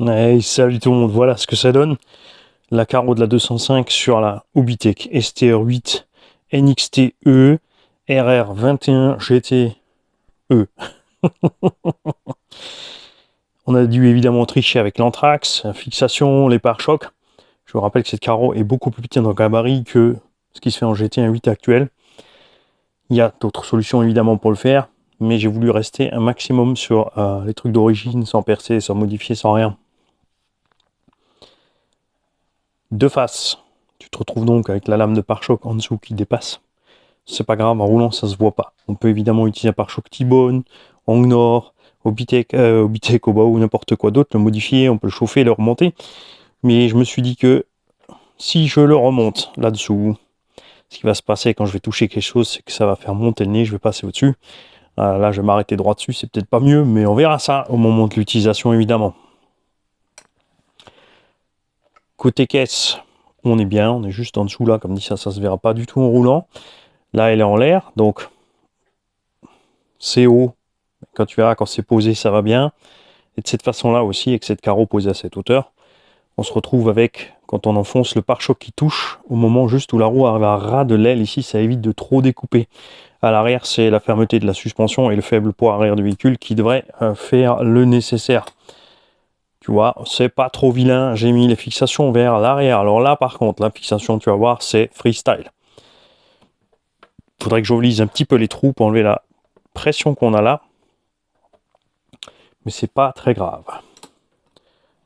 Hey, salut tout le monde, voilà ce que ça donne. La carreau de la 205 sur la Obitech STR8 NXT-E RR21 GT-E. On a dû évidemment tricher avec l'anthrax, la fixation, les pare-chocs. Je vous rappelle que cette carreau est beaucoup plus petite en gabarit que ce qui se fait en GT8 actuel. Il y a d'autres solutions évidemment pour le faire, mais j'ai voulu rester un maximum sur les trucs d'origine, sans percer, sans modifier, sans rien. De face, tu te retrouves donc avec la lame de pare-choc en dessous qui dépasse. C'est pas grave, en roulant ça se voit pas. On peut évidemment utiliser un pare-choc T-Bone, Angnor, Obitech, Oba ou n'importe quoi d'autre, le modifier, on peut le chauffer, le remonter. Mais je me suis dit que si je le remonte là-dessous, ce qui va se passer quand je vais toucher quelque chose, c'est que ça va faire monter le nez, je vais passer au-dessus. Là, je vais m'arrêter droit dessus, c'est peut-être pas mieux, mais on verra ça au moment de l'utilisation évidemment. Côté caisse, on est bien, on est juste en dessous là, comme dit ça se verra pas du tout en roulant. Là, elle est en l'air, donc c'est haut. Quand tu verras, quand c'est posé, ça va bien. Et de cette façon-là aussi, avec cette carreau posée à cette hauteur, on se retrouve avec, quand on enfonce le pare-choc qui touche, au moment juste où la roue arrive à ras de l'aile, ici, ça évite de trop découper. À l'arrière, c'est la fermeté de la suspension et le faible poids arrière du véhicule qui devrait faire le nécessaire. Tu vois, c'est pas trop vilain, j'ai mis les fixations vers l'arrière. Alors là, par contre, la fixation, tu vas voir, c'est freestyle. Faudrait que j'ouvre un petit peu les trous pour enlever la pression qu'on a là. Mais c'est pas très grave.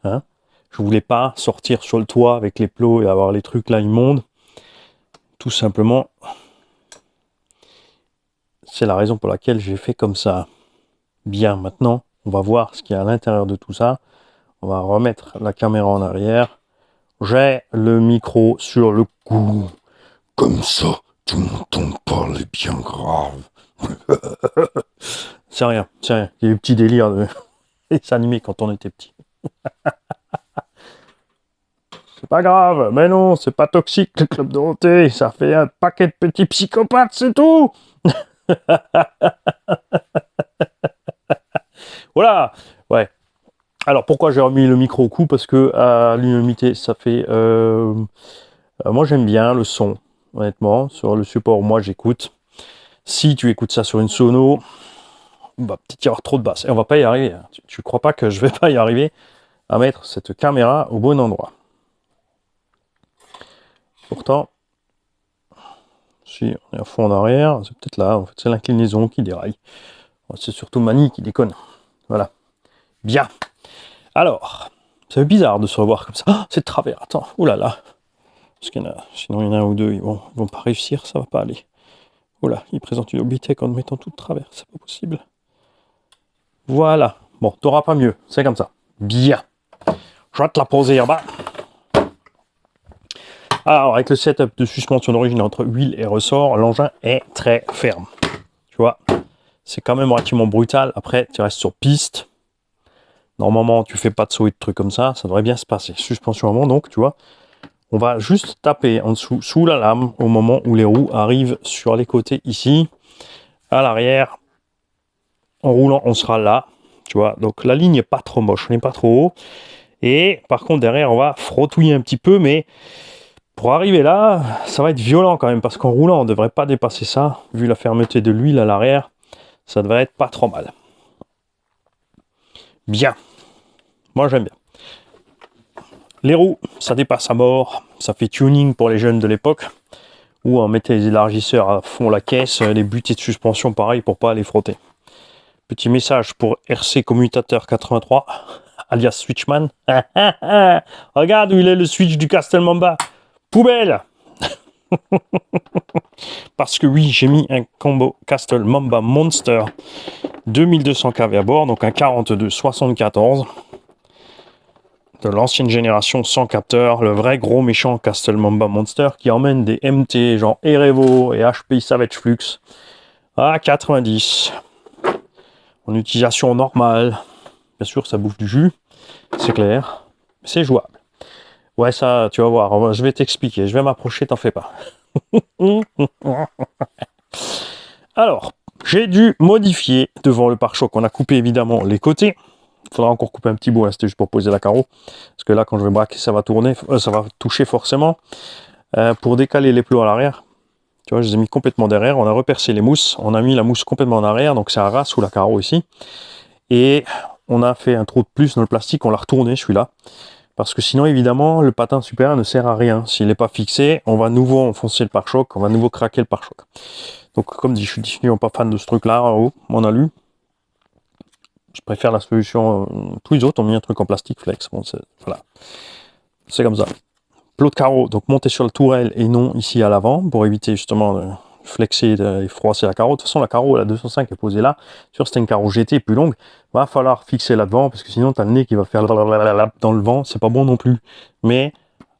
Hein, je voulais pas sortir sur le toit avec les plots et avoir les trucs là immondes. Tout simplement, c'est la raison pour laquelle j'ai fait comme ça. Bien, maintenant, on va voir ce qu'il y a à l'intérieur de tout ça. On va remettre la caméra en arrière. J'ai le micro sur le cou. Comme ça, tu m'entends parler bien grave. C'est rien, c'est rien. Il y a eu petits délires de s'animer quand on était petit. C'est pas grave, mais non, c'est pas toxique le Club Dorothée. Ça fait un paquet de petits psychopathes, c'est tout. Voilà, ouais. Alors pourquoi j'ai remis le micro au cou? Parce que à l'unanimité, ça fait. Moi j'aime bien le son, honnêtement. Sur le support, moi j'écoute. Si tu écoutes ça sur une sono, bah peut-être y avoir trop de basse. Et on va pas y arriver. Tu crois pas que je vais pas y arriver à mettre cette caméra au bon endroit? Pourtant, si on est à fond en arrière, c'est peut-être là. En fait, c'est l'inclinaison qui déraille. C'est surtout Mani qui déconne. Voilà. Bien. Alors, c'est bizarre de se revoir comme ça. Oh, c'est de travers. Attends. Ouh là là. Parce qu'il y en a, sinon il y en a un ou deux, ils vont pas réussir, ça va pas aller. Oh là, ils présentent une Obitech en mettant tout de travers, c'est pas possible. Voilà. Bon, t'auras pas mieux, c'est comme ça. Bien. Je vais te la poser en bas. Alors, avec le setup de suspension d'origine entre huile et ressort, l'engin est très ferme. Tu vois, c'est quand même relativement brutal. Après, tu restes sur piste. Normalement, tu fais pas de saut et de trucs comme ça devrait bien se passer. Suspension avant, donc, tu vois. On va juste taper en dessous, sous la lame, au moment où les roues arrivent sur les côtés ici. À l'arrière, en roulant, on sera là. Tu vois, donc la ligne n'est pas trop moche, on n'est pas trop haut. Et par contre, derrière, on va frottouiller un petit peu, mais pour arriver là, ça va être violent quand même, parce qu'en roulant, on ne devrait pas dépasser ça. Vu la fermeté de l'huile à l'arrière, ça devrait être pas trop mal. Bien. Moi, j'aime bien. Les roues, ça dépasse à mort. Ça fait tuning pour les jeunes de l'époque, où on mettait les élargisseurs à fond la caisse, les butées de suspension pareil pour pas les frotter. Petit message pour RC Commutateur 83, alias Switchman. Regarde où il est le switch du Castle Mamba. Poubelle. Parce que oui, j'ai mis un combo Castle Mamba Monster 2200 kV à bord, donc un 42-74 de l'ancienne génération sans capteur, le vrai gros méchant Castle Mamba Monster qui emmène des MT genre Erevo et HP Savage Flux à 90 en utilisation normale. Bien sûr, ça bouffe du jus, c'est clair, c'est jouable. Ouais, ça, tu vas voir, je vais t'expliquer, je vais m'approcher, t'en fais pas. Alors, j'ai dû modifier devant le pare-choc. On a coupé évidemment les côtés. faudra encore couper un petit bout, hein, c'était juste pour poser la carreau. Parce que là, quand je vais braquer, ça va tourner, ça va toucher forcément. Pour décaler les plots à l'arrière, tu vois, je les ai mis complètement derrière. On a repercé les mousses, on a mis la mousse complètement en arrière, donc ça rase sous la carreau ici. Et on a fait un trou de plus dans le plastique, on l'a retourné celui-là. Parce que sinon, évidemment, le patin supérieur ne sert à rien. S'il n'est pas fixé, on va nouveau enfoncer le pare-choc, on va nouveau craquer le pare-choc. Donc, comme dit, je suis définitivement pas fan de ce truc-là en haut, on a lu. Je préfère la solution. Tous les autres ont mis un truc en plastique flex. Bon, voilà. C'est comme ça. Plot de carreau, donc monter sur la tourelle et non ici à l'avant, pour éviter justement de flexer et froisser la carreau. De toute façon, la carreau, la 205 est posée là. Sur c'était une carreau GT plus longue, va falloir fixer là devant parce que sinon tu as le nez qui va faire dans le vent, c'est pas bon non plus. Mais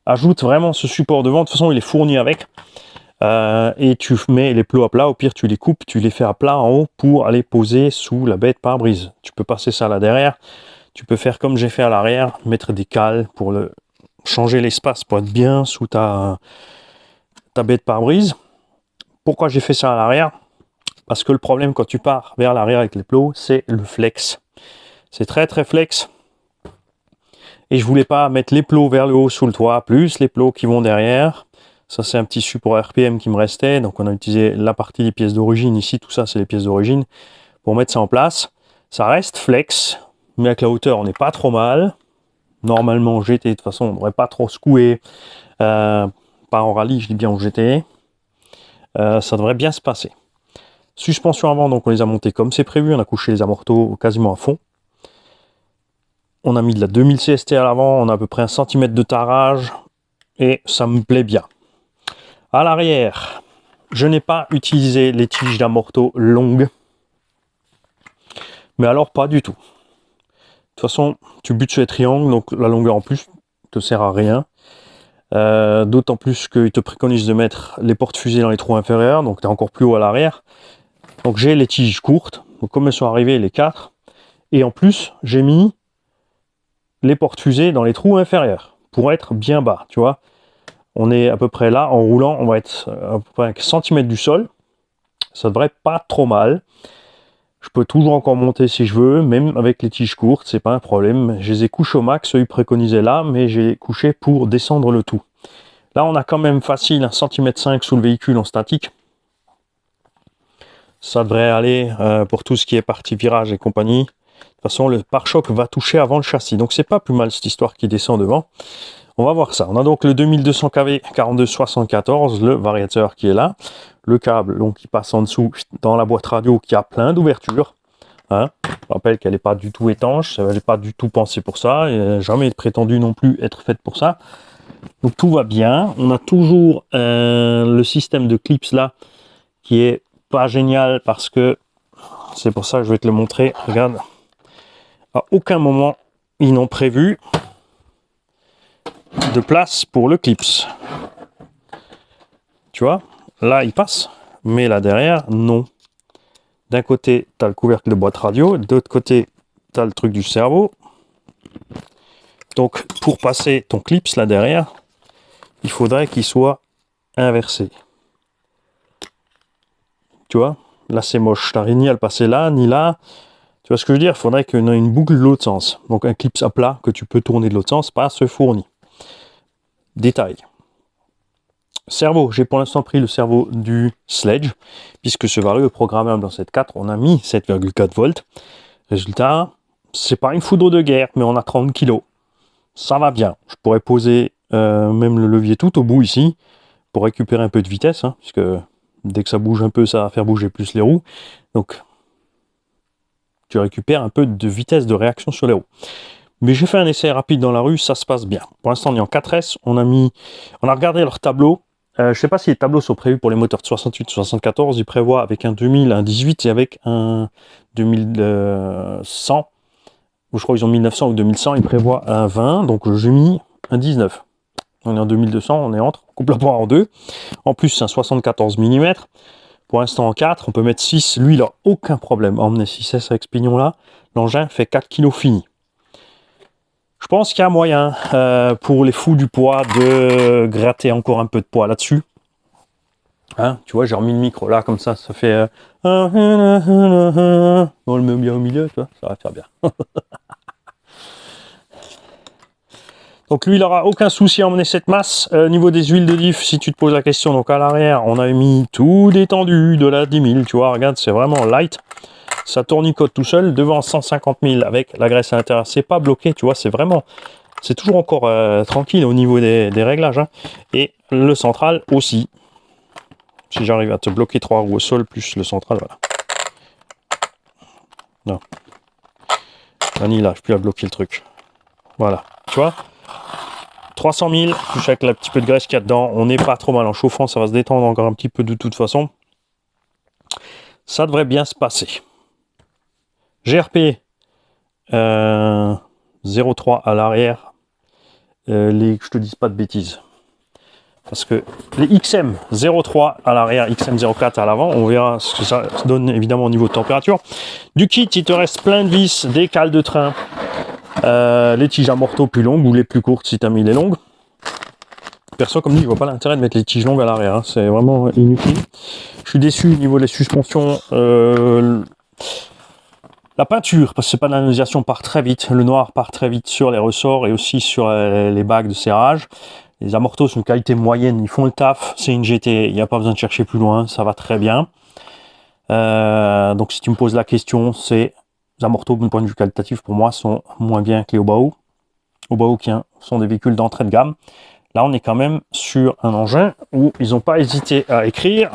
ajoute vraiment ce support devant, de toute façon il est fourni avec. Et tu mets les plots à plat, au pire tu les coupes, tu les fais à plat en haut pour aller poser sous la bête pare-brise. Tu peux passer ça là derrière, tu peux faire comme j'ai fait à l'arrière, mettre des cales pour changer l'espace pour être bien sous ta bête pare-brise. Pourquoi j'ai fait ça à l'arrière? Parce que le problème quand tu pars vers l'arrière avec les plots, c'est le flex. C'est très très flex. Et je voulais pas mettre les plots vers le haut sous le toit, plus les plots qui vont derrière. Ça c'est un petit support RPM qui me restait. Donc on a utilisé la partie des pièces d'origine. Ici tout ça c'est les pièces d'origine. Pour mettre ça en place. Ça reste flex. Mais avec la hauteur on n'est pas trop mal. Normalement GT de toute façon on ne devrait pas trop secouer. Pas en rallye, je dis bien en GT. Ça devrait bien se passer. Suspension avant, donc on les a montés comme c'est prévu, on a couché les amortos quasiment à fond. On a mis de la 2000 CST à l'avant, on a à peu près 1 cm de tarage et ça me plaît bien. À l'arrière, je n'ai pas utilisé les tiges d'amorto longues, mais alors pas du tout. De toute façon, tu butes sur les triangles, donc la longueur en plus te sert à rien. D'autant plus qu'ils te préconisent de mettre les portes-fusées dans les trous inférieurs, donc tu es encore plus haut à l'arrière. Donc j'ai les tiges courtes, donc comme elles sont arrivées les 4, et en plus j'ai mis les portes-fusées dans les trous inférieurs, pour être bien bas, tu vois. On est à peu près là, en roulant, on va être à peu près 1 cm du sol, ça devrait pas trop mal. Je peux toujours encore monter si je veux, même avec les tiges courtes, c'est pas un problème. Je les ai couchés au max, eux ils préconisaient là, mais j'ai couché pour descendre le tout. Là on a quand même facile 1,5 cm sous le véhicule en statique. Ça devrait aller pour tout ce qui est partie virage et compagnie. De toute façon le pare-choc va toucher avant le châssis, donc c'est pas plus mal cette histoire qui descend devant. On va voir ça. On a donc le 2200 kV 4274, le variateur qui est là. Le câble donc qui passe en dessous dans la boîte radio qui a plein d'ouvertures. Hein, je rappelle qu'elle n'est pas du tout étanche, elle n'est pas du tout pensée pour ça, et jamais prétendu non plus être faite pour ça. Donc tout va bien. On a toujours le système de clips là qui est pas génial parce que c'est pour ça que je vais te le montrer. Regarde, à aucun moment ils n'ont prévu de place pour le clips. Tu vois, là il passe, mais là derrière non. D'un côté tu as le couvercle de boîte radio, de l'autre côté tu as le truc du cerveau. Donc pour passer ton clips là derrière, il faudrait qu'il soit inversé. Tu vois, là c'est moche, t'arrives ni à le passer là ni là. Tu vois ce que je veux dire? Il faudrait qu'on ait une boucle de l'autre sens. Donc un clips à plat que tu peux tourner de l'autre sens, pas se fournit. Détail. Cerveau, j'ai pour l'instant pris le cerveau du Sledge, puisque ce vario est programmable dans cette 4, on a mis 7,4 volts. Résultat, c'est pas une foudre de guerre, mais on a 30 kg. Ça va bien. Je pourrais poser même le levier tout au bout ici, pour récupérer un peu de vitesse, hein, puisque dès que ça bouge un peu, ça va faire bouger plus les roues. Donc, tu récupères un peu de vitesse de réaction sur les roues. Mais j'ai fait un essai rapide dans la rue, ça se passe bien. Pour l'instant, on est en 4S, on a regardé leur tableau. Je ne sais pas si les tableaux sont prévus pour les moteurs de 68-74. Ils prévoient avec un 2000, un 18 et avec un 2100. Ou je crois qu'ils ont 1900 ou 2100. Ils prévoient un 20. Donc j'ai mis un 19. On est en 2200, on est entre. On coupe la poire en deux. En plus, c'est un 74 mm. Pour l'instant en 4. On peut mettre 6. Lui, il n'a aucun problème à emmener 6S avec ce pignon-là. L'engin fait 4 kg fini. Je pense qu'il y a moyen pour les fous du poids de gratter encore un peu de poids là-dessus. Hein, tu vois, j'ai remis le micro là, comme ça fait... on le met bien au milieu, tu vois, ça va faire bien. Donc lui, il n'aura aucun souci à emmener cette masse. Niveau des huiles de diff, si tu te poses la question, donc à l'arrière, on a mis tout détendu de la 10 000, tu vois, regarde, c'est vraiment light. Ça tournicote tout seul, devant 150 000 avec la graisse à l'intérieur, c'est pas bloqué, tu vois, c'est toujours encore tranquille au niveau des réglages. Hein. Et le central aussi. Si j'arrive à te bloquer 3 roues au sol, plus le central, voilà. Non. Vanille, là, je peux bloquer le truc. Voilà, tu vois 300 000, touche avec le petit peu de graisse qu'il y a dedans. On n'est pas trop mal en chauffant, ça va se détendre encore un petit peu de toute façon. Ça devrait bien se passer. GRP 0,3 à l'arrière. Que je te dise pas de bêtises. Parce que les XM 0,3 à l'arrière, XM 0,4 à l'avant, on verra ce que ça donne évidemment au niveau de température. Du kit, il te reste plein de vis, des cales de train. Les tiges à morteau plus longues ou les plus courtes si tu as mis les longues. Perso, comme dit, je vois pas l'intérêt de mettre les tiges longues à l'arrière, hein. C'est vraiment inutile. Je suis déçu au niveau des suspensions. La peinture, parce que c'est pas de l'anodisation, part très vite. Le noir part très vite sur les ressorts et aussi sur les bagues de serrage. Les amortos sont une qualité moyenne, ils font le taf. C'est une GT, il n'y a pas besoin de chercher plus loin, ça va très bien. Donc si tu me poses la question, c'est les amortos d'un point de vue qualitatif pour moi sont moins bien que les Obao. Obao qui sont des véhicules d'entrée de gamme. Là on est quand même sur un engin où ils n'ont pas hésité à écrire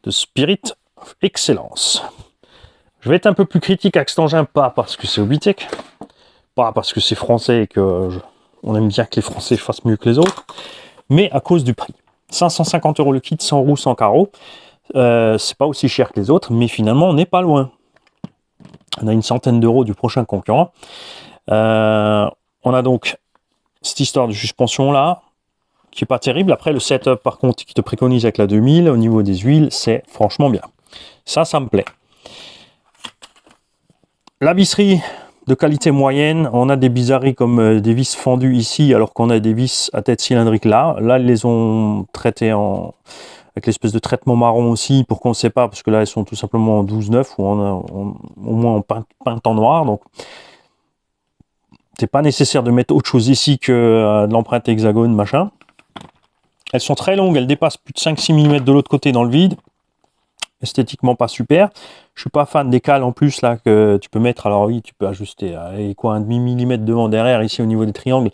The Spirit of Excellence. Je vais être un peu plus critique avec cet engin, pas parce que c'est Obitech, pas parce que c'est français et que on aime bien que les Français fassent mieux que les autres, mais à cause du prix. 550 € le kit, 100 roues, 100 carreaux. C'est pas aussi cher que les autres, mais finalement on n'est pas loin. On a une centaine d'euros du prochain concurrent. On a donc cette histoire de suspension là, qui est pas terrible. Après le setup par contre qui te préconise avec la 2000, au niveau des huiles, c'est franchement bien. Ça me plaît. La visserie de qualité moyenne, on a des bizarreries comme des vis fendues ici, alors qu'on a des vis à tête cylindrique là. Là, ils les ont traitées avec l'espèce de traitement marron aussi, pour qu'on ne sait pas, parce que là, elles sont tout simplement en 12-9, ou au moins en peinte en noir. Donc, c'est pas nécessaire de mettre autre chose ici que de l'empreinte hexagone, machin. Elles sont très longues, elles dépassent plus de 5-6 mm de l'autre côté dans le vide. Esthétiquement pas super. Je suis pas fan des cales en plus là que tu peux mettre. Alors oui, tu peux ajuster quoi, un demi-millimètre devant derrière ici au niveau des triangles.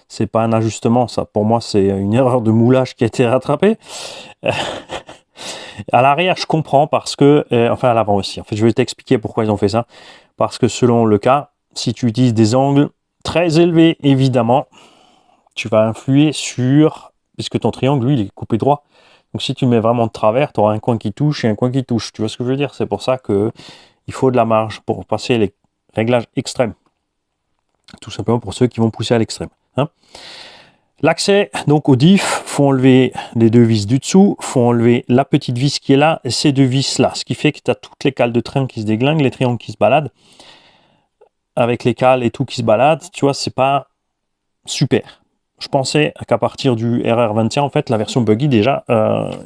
C'est pas un ajustement, ça pour moi c'est une erreur de moulage qui a été rattrapée. À l'arrière je comprends parce que enfin à l'avant aussi. En fait je vais t'expliquer pourquoi ils ont fait ça. Parce que selon le cas, si tu utilises des angles très élevés évidemment, tu vas influer sur, puisque ton triangle lui il est coupé droit. Donc si tu mets vraiment de travers, tu auras un coin qui touche et un coin qui touche. Tu vois ce que je veux dire? C'est pour ça que il faut de la marge pour passer les réglages extrêmes. Tout simplement pour ceux qui vont pousser à l'extrême. Hein. L'accès donc au diff, faut enlever les deux vis du dessous, faut enlever la petite vis qui est là et ces deux vis là. Ce qui fait que tu as toutes les cales de train qui se déglinguent, les triangles qui se baladent. Avec les cales et tout qui se baladent, tu vois, c'est pas super. Je pensais qu'à partir du RR21, en fait, la version buggy, déjà,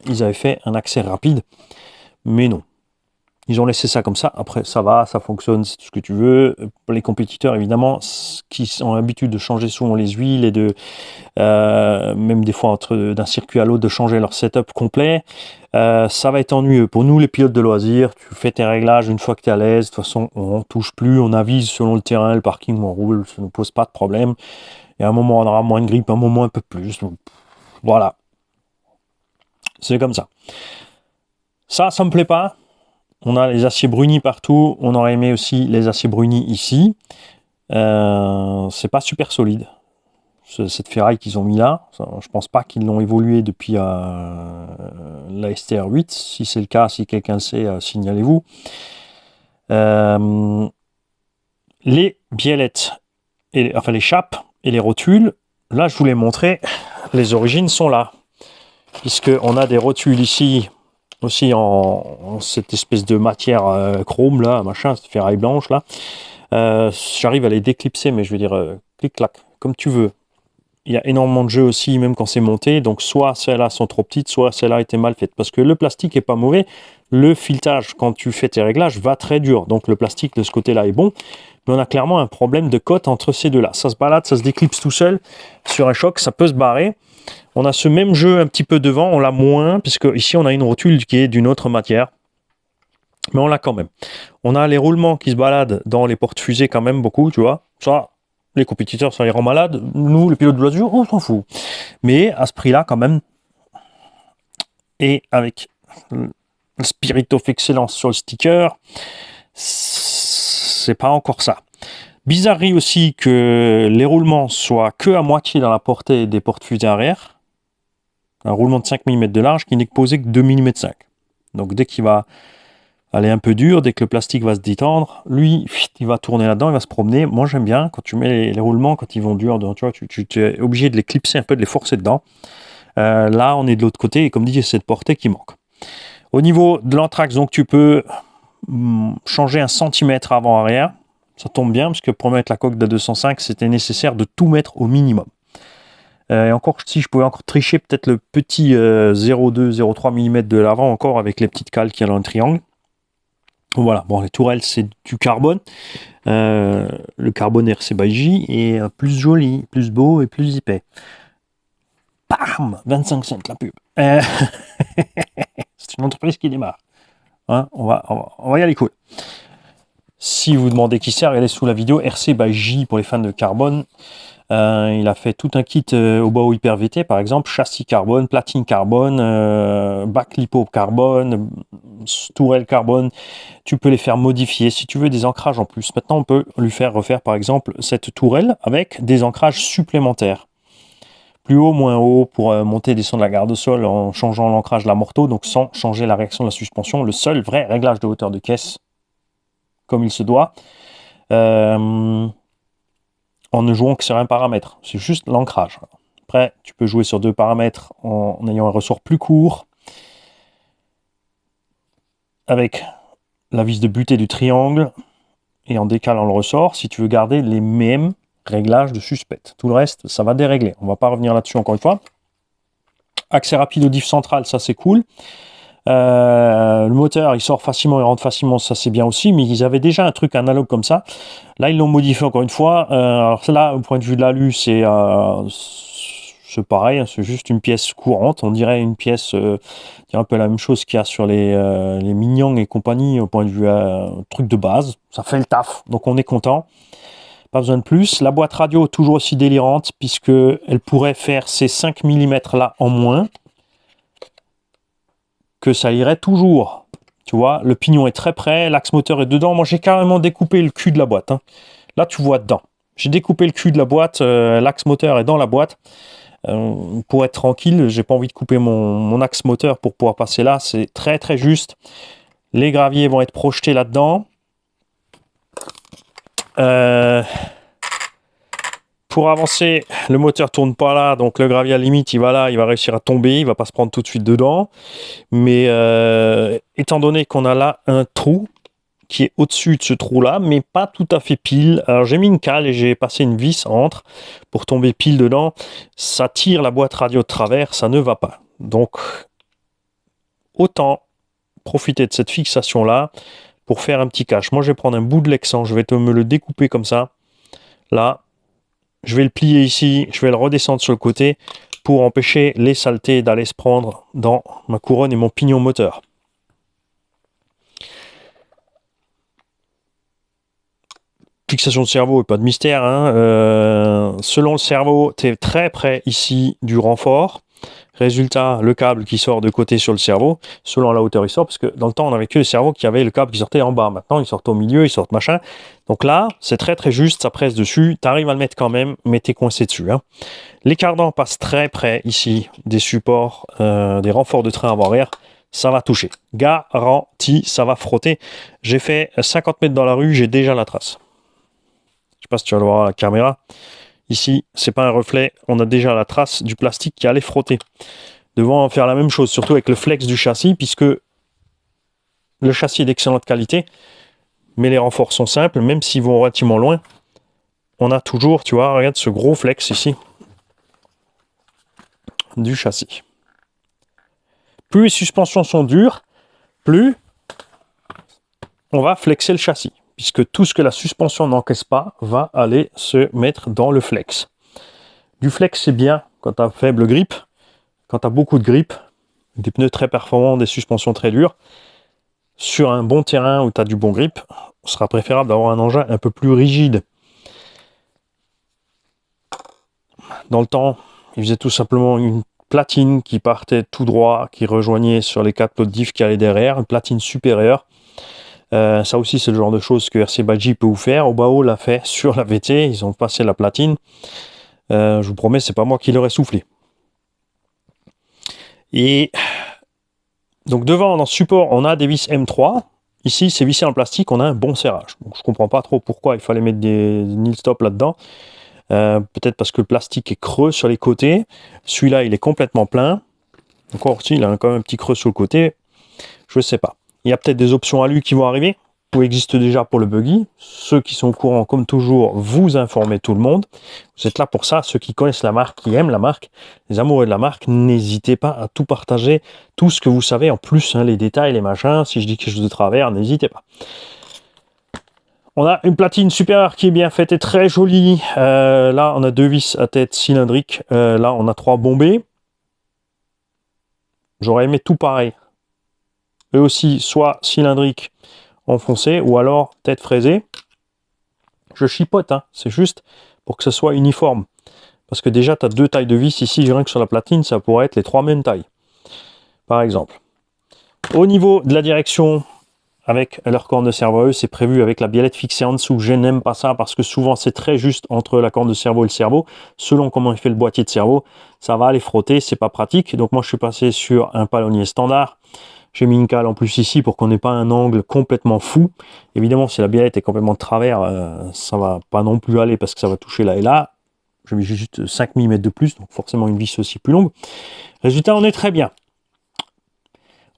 ils avaient fait un accès rapide. Mais non. Ils ont laissé ça comme ça. Après, ça va, ça fonctionne, c'est tout ce que tu veux. Les compétiteurs, évidemment, qui ont l'habitude de changer souvent les huiles et de, même des fois, d'un circuit à l'autre, de changer leur setup complet, ça va être ennuyeux. Pour nous, les pilotes de loisirs, tu fais tes réglages une fois que tu es à l'aise. De toute façon, on ne touche plus, on avise selon le terrain, le parking, où on roule, ça ne pose pas de problème. Et à un moment, on aura moins de grippe, à un moment, un peu plus. Voilà. C'est comme ça. Ça me plaît pas. On a les aciers brunis partout. On aurait aimé aussi les aciers brunis ici. C'est pas super solide. Cette ferraille qu'ils ont mis là, je pense pas qu'ils l'ont évolué depuis la STR8. Si c'est le cas, si quelqu'un le sait, signalez-vous. Les biellettes, enfin les chapes, et les rotules, là je vous l'ai montré, les origines sont là. Puisqu'on a des rotules ici, aussi en cette espèce de matière chrome là, machin, cette ferraille blanche là. J'arrive à les déclipser, mais je veux dire, clic-clac, comme tu veux. Il y a énormément de jeux aussi, même quand c'est monté. Donc soit celles-là sont trop petites, soit celles-là étaient mal faites. Parce que le plastique est pas mauvais. Le filetage, quand tu fais tes réglages, va très dur. Donc le plastique de ce côté-là est bon. mais on a clairement un problème de cote entre ces deux-là. Ça se balade, ça se déclipse tout seul sur un choc, ça peut se barrer. On a ce même jeu un petit peu devant, on l'a moins, puisque ici on a une rotule qui est d'une autre matière, mais on l'a quand même. On a les roulements qui se baladent dans les portes-fusées quand même beaucoup, tu vois. Ça, les compétiteurs, ça les rend malades. Nous, les pilotes de l'Azur, on s'en fout. Mais à ce prix-là, quand même, et avec le Spirit of Excellence sur le sticker, c'est pas encore ça. Bizarrerie aussi que les roulements soient que à moitié dans la portée des portes-fusées arrière. Un roulement de 5 mm de large qui n'est posé que 2 mm 5. Donc dès qu'il va aller un peu dur, dès que le plastique va se détendre, lui, il va tourner là-dedans, il va se promener. Moi j'aime bien quand tu mets les roulements, quand ils vont durs, tu vois, tu es obligé de les clipser un peu, de les forcer dedans. Là on est de l'autre côté et comme dit, c'est cette portée qui manque. Au niveau de l'anthrax, donc tu peux changer 1 cm avant-arrière. Ça tombe bien parce que pour mettre la coque de 205, c'était nécessaire de tout mettre au minimum. Et encore, si je pouvais encore tricher peut-être le petit 0,2, 0,3 mm de l'avant encore avec les petites cales qu'il y a dans le triangle. Voilà, bon, les tourelles c'est du carbone. Le carbone RC by J est plus joli, plus beau et plus épais. Bam, 25 cents la pub. C'est une entreprise qui démarre. Hein, on va y aller cool. Si vous demandez qui c'est, regardez sous la vidéo RC by J pour les fans de carbone. Il a fait tout un kit au Bao Hyper VT par exemple, châssis carbone, platine carbone, bac lipo carbone, tourelle carbone. Tu peux les faire modifier si tu veux des ancrages en plus. Maintenant on peut lui faire refaire par exemple cette tourelle avec des ancrages supplémentaires. Plus haut, moins haut pour monter et descendre la garde au sol en changeant l'ancrage de la morteau, donc sans changer la réaction de la suspension. Le seul vrai réglage de hauteur de caisse comme il se doit. En ne jouant que sur un paramètre, c'est juste l'ancrage. Après, tu peux jouer sur 2 paramètres en ayant un ressort plus court, avec la vis de butée du triangle, et en décalant le ressort, si tu veux garder les mêmes réglages de suspect. Tout le reste, ça va dérégler. On va pas revenir là-dessus encore une fois. Accès rapide au diff central, ça c'est cool. Le moteur il sort facilement, il rentre facilement, ça c'est bien aussi, mais ils avaient déjà un truc analogue comme ça. Là ils l'ont modifié encore une fois. Alors là au point de vue de l'alu c'est pareil, c'est juste une pièce courante, on dirait une pièce un peu la même chose qu'il y a sur les Mignons et compagnie au point de vue truc de base, ça fait le taf, donc on est content. Pas besoin de plus. La boîte radio toujours aussi délirante puisque elle pourrait faire ces 5 mm là en moins, que ça irait toujours. Tu vois, le pignon est très près, l'axe moteur est dedans. Moi, j'ai carrément découpé le cul de la boîte. Hein. Là, tu vois dedans. J'ai découpé le cul de la boîte, l'axe moteur est dans la boîte. Pour être tranquille, j'ai pas envie de couper mon axe moteur pour pouvoir passer là. C'est très très juste. Les graviers vont être projetés là-dedans. Pour avancer, le moteur tourne pas là, donc le gravier à la limite, il va là, il va réussir à tomber, il va pas se prendre tout de suite dedans. Mais étant donné qu'on a là un trou qui est au-dessus de ce trou-là, mais pas tout à fait pile. Alors j'ai mis une cale et j'ai passé une vis entre pour tomber pile dedans. Ça tire la boîte radio de travers, ça ne va pas. Donc autant profiter de cette fixation-là pour faire un petit cache. Moi je vais prendre un bout de l'exan, je vais me le découper comme ça. Là. Je vais le plier ici, je vais le redescendre sur le côté pour empêcher les saletés d'aller se prendre dans ma couronne et mon pignon moteur. Fixation de cerveau, pas de mystère. Hein. Selon le cerveau, tu es très près ici du renfort. Résultat, le câble qui sort de côté sur le cerveau, selon la hauteur il sort, parce que dans le temps on n'avait que le cerveau qui avait le câble qui sortait en bas. Maintenant il sort au milieu, il sort machin. Donc là, c'est très très juste, ça presse dessus, tu arrives à le mettre quand même, mais tu es coincé dessus. Hein. Les cardans passent très près ici des supports, des renforts de train avant-arrière, ça va toucher. Garanti, ça va frotter. J'ai fait 50 mètres dans la rue, j'ai déjà la trace. Je sais pas si tu vas le voir à la caméra. Ici, c'est pas un reflet, on a déjà la trace du plastique qui allait frotter. Devant faire la même chose, surtout avec le flex du châssis, puisque le châssis est d'excellente qualité, mais les renforts sont simples, même s'ils vont relativement loin. On a toujours, tu vois, regarde ce gros flex ici, du châssis. Plus les suspensions sont dures, plus on va flexer le châssis. puisque tout ce que la suspension n'encaisse pas va aller se mettre dans le flex. Du flex, c'est bien quand tu as faible grip, quand tu as beaucoup de grip, des pneus très performants, des suspensions très dures. Sur un bon terrain où tu as du bon grip, ce sera préférable d'avoir un engin un peu plus rigide. Dans le temps, il faisait tout simplement une platine qui partait tout droit, qui rejoignait sur les 4 plots de diff qui allaient derrière, une platine supérieure. Ça aussi, c'est le genre de choses que RC Badji peut vous faire. Obao l'a fait sur la VT, ils ont passé la platine. Je vous promets, c'est pas moi qui leur ai soufflé. Et donc devant, dans ce support, on a des vis M3. Ici, c'est vissé en plastique, on a un bon serrage. Donc, je comprends pas trop pourquoi il fallait mettre des nil stop là-dedans. Peut-être parce que le plastique est creux sur les côtés. Celui-là, il est complètement plein. Encore aussi, il a quand même un petit creux sur le côté. Je sais pas. Il y a peut-être des options alu qui vont arriver ou existent déjà pour le buggy. Ceux qui sont au courant, comme toujours, vous informez tout le monde. Vous êtes là pour ça. Ceux qui connaissent la marque, qui aiment la marque, les amoureux de la marque, n'hésitez pas à tout partager, tout ce que vous savez en plus, hein, les détails, les machins. Si je dis quelque chose de travers, n'hésitez pas. On a une platine supérieure qui est bien faite et très jolie. Là, on a 2 vis à tête cylindrique. Là, on a 3 bombées. J'aurais aimé tout pareil. Eux aussi, soit cylindrique enfoncé ou alors tête fraisée. Je chipote, hein, c'est juste pour que ce soit uniforme. Parce que déjà, tu as 2 tailles de vis ici, rien que sur la platine, ça pourrait être les 3 mêmes tailles. Par exemple. Au niveau de la direction, avec leur corne de cerveau à eux, c'est prévu avec la biellette fixée en dessous. Je n'aime pas ça parce que souvent c'est très juste entre la corne de cerveau et le cerveau. Selon comment il fait le boîtier de cerveau, ça va aller frotter, c'est pas pratique. Donc moi je suis passé sur un palonnier standard. J'ai mis une cale en plus ici pour qu'on n'ait pas un angle complètement fou. Évidemment, si la biellette est complètement de travers, ça va pas non plus aller parce que ça va toucher là et là. Je mets juste 5 mm de plus, donc forcément une vis aussi plus longue. Résultat, on est très bien.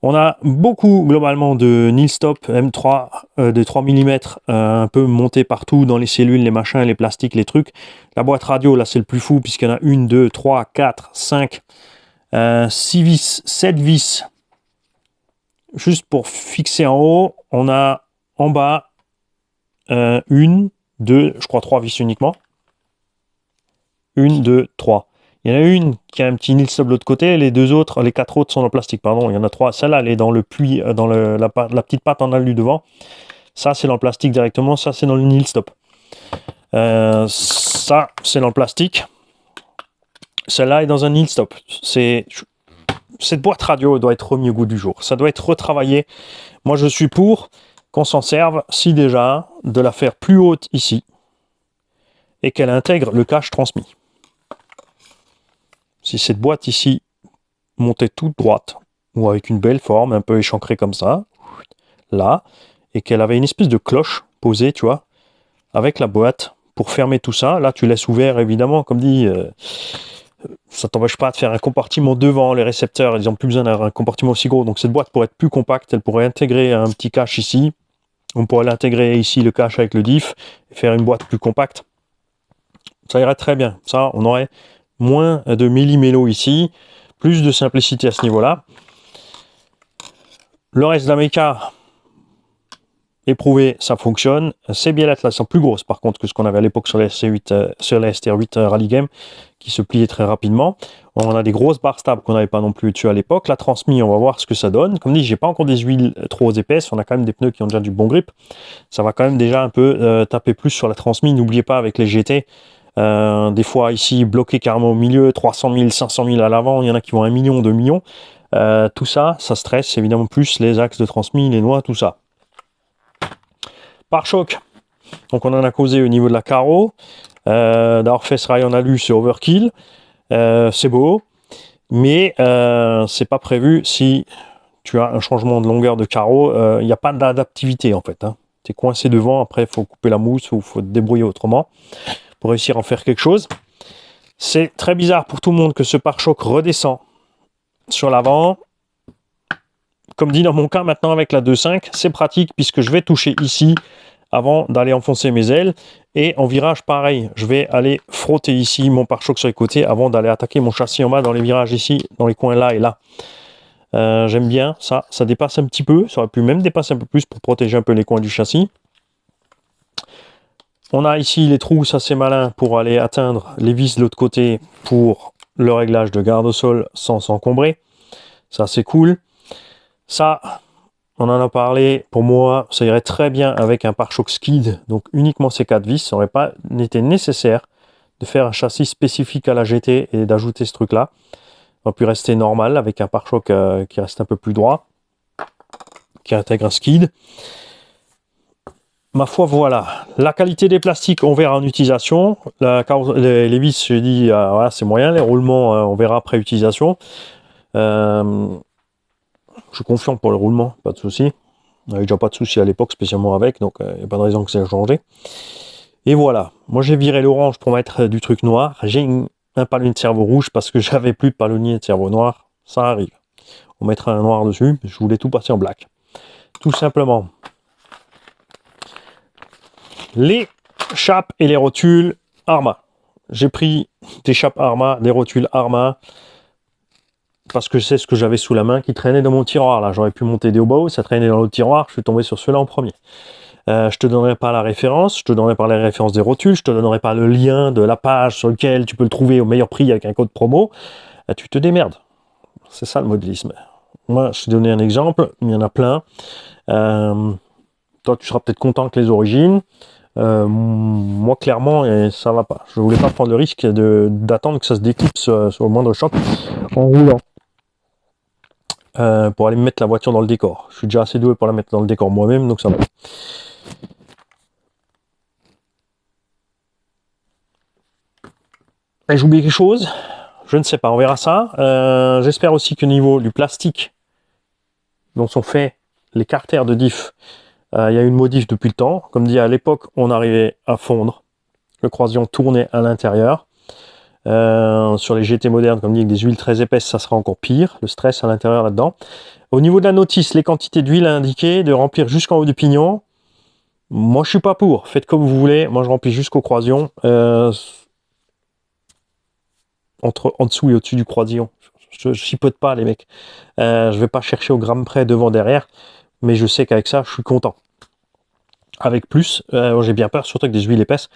On a beaucoup globalement de nil stop M3 de 3 mm un peu monté partout dans les cellules, les machins, les plastiques, les trucs. La boîte radio, là c'est le plus fou puisqu'il y en a 1, 2, 3, 4, 5, 6 vis, 7 vis. Juste pour fixer en haut, on a en bas 1, 2, je crois 3 vis uniquement. 1, 2, 3. Il y en a une qui a un petit nil stop de l'autre côté, les 2 autres, les 4 autres sont en plastique, pardon, il y en a 3. Celle-là, elle est dans le puits, dans la petite patte en alu devant. Ça, c'est dans le plastique directement, ça, c'est dans le nil stop. Ça, c'est dans le plastique. Celle-là est dans un nil stop. Cette boîte radio doit être remise au goût du jour. Ça doit être retravaillé. Moi, je suis pour qu'on s'en serve, si déjà, de la faire plus haute ici et qu'elle intègre le cache transmis. Si cette boîte ici montait toute droite ou avec une belle forme, un peu échancrée comme ça, là, et qu'elle avait une espèce de cloche posée, tu vois, avec la boîte pour fermer tout ça. Là, tu laisses ouvert, évidemment, comme dit, ça t'empêche pas de faire un compartiment devant les récepteurs. Ils n'ont plus besoin d'avoir un compartiment aussi gros. Donc cette boîte pourrait être plus compacte. Elle pourrait intégrer un petit cache ici. On pourrait l'intégrer ici, le cache avec le diff, et faire une boîte plus compacte. Ça irait très bien. Ça, on aurait moins de millimélo ici, plus de simplicité à ce niveau-là. Le reste de la méca, éprouvé, ça fonctionne. Ces biellettes là sont plus grosses par contre que ce qu'on avait à l'époque sur les ST8, sur les STR8 Rally Game, qui se pliaient très rapidement. On a des grosses barres stables qu'on n'avait pas non plus dessus à l'époque. La transmis, on va voir ce que ça donne. Comme dit, j'ai pas encore des huiles trop épaisses. On a quand même des pneus qui ont déjà du bon grip. Ça va quand même déjà un peu taper plus sur la transmis. N'oubliez pas avec les GT, des fois ici bloqué carrément au milieu, 300 000, 500 000 à l'avant. Il y en a qui vont 1 million, 2 millions. Tout ça, ça stresse évidemment plus les axes de transmis, les noix, tout ça. Pare-choc, donc on en a causé au niveau de la carreau. D'avoir fait ce rail en alu, c'est overkill. C'est beau, mais c'est pas prévu si tu as un changement de longueur de carreau. Il n'y a pas d'adaptivité en fait. Hein. Tu es coincé devant, après il faut couper la mousse ou il faut te débrouiller autrement pour réussir à en faire quelque chose. C'est très bizarre pour tout le monde que ce pare-choc redescend sur l'avant. Comme dit dans mon cas maintenant avec la 2.5, c'est pratique puisque je vais toucher ici avant d'aller enfoncer mes ailes. Et en virage, pareil, je vais aller frotter ici mon pare-choc sur les côtés avant d'aller attaquer mon châssis en bas dans les virages ici, dans les coins là et là. J'aime bien ça, ça dépasse un petit peu, ça aurait pu même dépasser un peu plus pour protéger un peu les coins du châssis. On a ici les trous, ça c'est malin pour aller atteindre les vis de l'autre côté pour le réglage de garde au sol sans s'encombrer. Ça c'est cool. Ça, on en a parlé, pour moi, ça irait très bien avec un pare-choc skid, donc uniquement ces 4 vis. Ça n'aurait pas été nécessaire de faire un châssis spécifique à la GT et d'ajouter ce truc-là. On aurait pu rester normal avec un pare-choc qui reste un peu plus droit, qui intègre un skid. Ma foi, voilà. La qualité des plastiques, on verra en utilisation. Les vis, je dis, voilà, c'est moyen. Les roulements, on verra après utilisation. Je suis confiant pour le roulement, pas de souci. On n'avait déjà pas de souci à l'époque, spécialement avec, donc il n'y a pas de raison que ça ait changé. Et voilà, moi j'ai viré l'orange pour mettre du truc noir. J'ai un palonnier de cerveau rouge parce que j'avais plus de palonnier de cerveau noir. Ça arrive. On mettra un noir dessus, je voulais tout passer en black. Tout simplement. Les chapes et les rotules Arma. J'ai pris des chapes Arma, des rotules Arma, parce que c'est ce que j'avais sous la main qui traînait dans mon tiroir. Là, j'aurais pu monter des hauts, ça traînait dans le tiroir, je suis tombé sur ceux-là en premier. Je te donnerai pas la référence, je te donnerai pas les références des rotules, je te donnerai pas le lien de la page sur lequel tu peux le trouver au meilleur prix avec un code promo. Tu te démerdes. C'est ça le modélisme. Moi, je t'ai donné un exemple, il y en a plein. Toi, tu seras peut-être content que les origines. Moi, clairement, ça va pas. Je voulais pas prendre le risque d'attendre que ça se déclipse sur le moindre choc en roulant. Pour aller me mettre la voiture dans le décor. Je suis déjà assez doué pour la mettre dans le décor moi-même, donc ça va. Et j'ai oublié quelque chose, je ne sais pas, on verra ça. J'espère aussi que au niveau du plastique dont sont faits les carters de diff, il y a eu une modif depuis le temps. Comme dit, à l'époque, on arrivait à fondre. Le croisillon tournait à l'intérieur. Sur les GT modernes, comme dit, avec des huiles très épaisses, ça sera encore pire. Le stress à l'intérieur là-dedans. Au niveau de la notice, les quantités d'huile indiquées, de remplir jusqu'en haut du pignon. Moi, je suis pas pour. Faites comme vous voulez. Moi, je remplis jusqu'au croisillon. En dessous et au-dessus du croisillon. Je chipote pas, les mecs. Je vais pas chercher au gramme près devant, derrière. Mais je sais qu'avec ça, je suis content. Avec plus, j'ai bien peur, surtout avec des huiles épaisses.